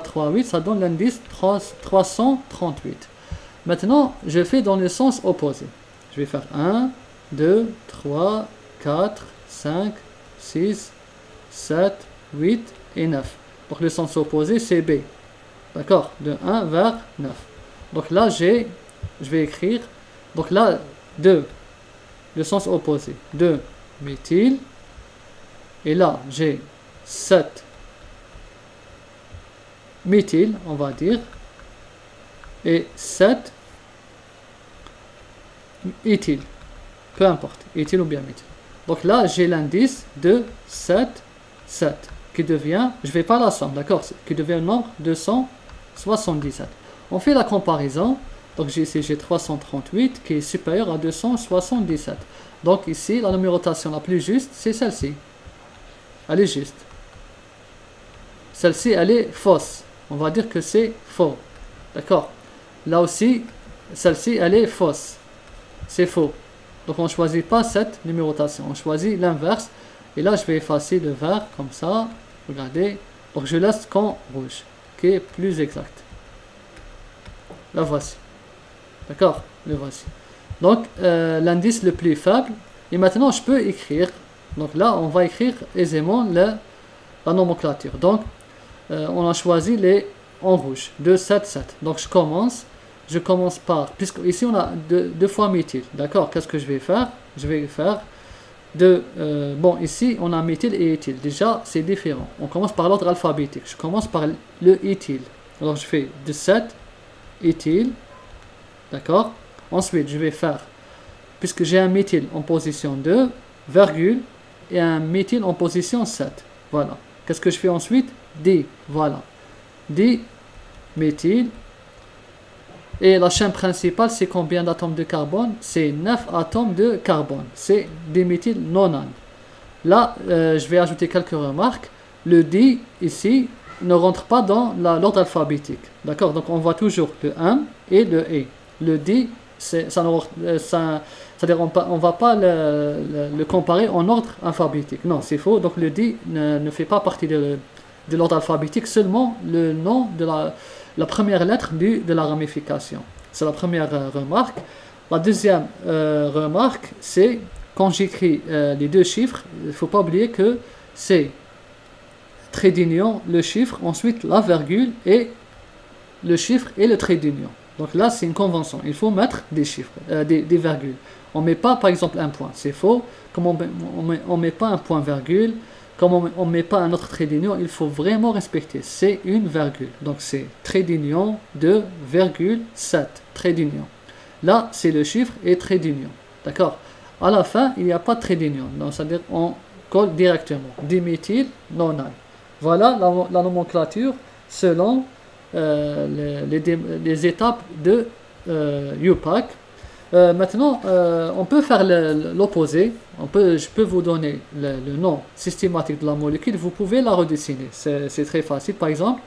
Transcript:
38, ça donne l'indice 338. Maintenant, je fais dans le sens opposé. Je vais faire 1, 2, 3, 4, 5, 6, 7, 8 et 9. Donc le sens opposé, c'est B. D'accord? De 1 vers 9. Donc là, je vais écrire, donc là, 2, le sens opposé, 2 méthyle. Et là, j'ai 7 méthyle, on va dire, et 7 éthyle, peu importe, éthyle ou bien méthyle. Donc là, j'ai l'indice de 7, 7, qui devient, je ne vais pas la somme, d'accord, qui devient le nombre 277. On fait la comparaison, donc ici j'ai 338 qui est supérieur à 277. Donc ici, la numérotation la plus juste, c'est celle-ci. Elle est juste. Celle-ci, elle est fausse. On va dire que c'est faux. D'accord? Là aussi, celle-ci, elle est fausse. C'est faux. Donc on ne choisit pas cette numérotation. On choisit l'inverse. Et là, je vais effacer le vert comme ça. Regardez. Donc je laisse qu'en rouge, qui est plus exact. La voici. D'accord? Le voici. Donc l'indice le plus faible. Et maintenant, je peux écrire. Donc là, on va écrire aisément la nomenclature. Donc, on a choisi les en rouge, 2, 7, 7. Donc, je commence par, puisque ici on a deux fois méthyle, d'accord? Qu'est-ce que je vais faire? Je vais faire bon, ici on a méthyle et éthyle. Déjà, c'est différent. On commence par l'ordre alphabétique. Je commence par le éthyle. Alors, je fais de 7 éthyle, d'accord? Ensuite, je vais faire, puisque j'ai un méthyle en position 2, virgule, et un méthyle en position 7. Voilà. Qu'est-ce que je fais ensuite? D. Voilà. D, méthyle. Et la chaîne principale, c'est combien d'atomes de carbone? C'est 9 atomes de carbone. C'est diméthyl nonane. Là, je vais ajouter quelques remarques. Le D, ici, ne rentre pas dans l'ordre alphabétique. D'accord? Donc, on voit toujours le M et le E. Le D, c'est-à-dire on ne va pas le comparer en ordre alphabétique. Non, c'est faux. Donc le D ne fait pas partie de l'ordre alphabétique, seulement le nom de la première lettre de la ramification. C'est la première remarque. La deuxième remarque, c'est quand j'écris les deux chiffres, il ne faut pas oublier que c'est trait d'union, le chiffre, ensuite la virgule et le chiffre et le trait d'union. Donc là, c'est une convention. Il faut mettre des chiffres, des virgules. On ne met pas, par exemple, un point. C'est faux. Comme on ne met pas un point virgule, comme on ne met pas un autre trait d'union, il faut vraiment respecter. C'est une virgule. Donc c'est trait d'union de virgule 7. Trait d'union. Là, c'est le chiffre et trait d'union. D'accord? À la fin, il n'y a pas de trait d'union. Donc, c'est-à-dire on colle directement. Diméthyl nonane. Voilà la nomenclature selon les étapes de UPAC. Maintenant, on peut faire l'opposé. Je peux vous donner le nom systématique de la molécule. Vous pouvez la redessiner. C'est très facile. Par exemple,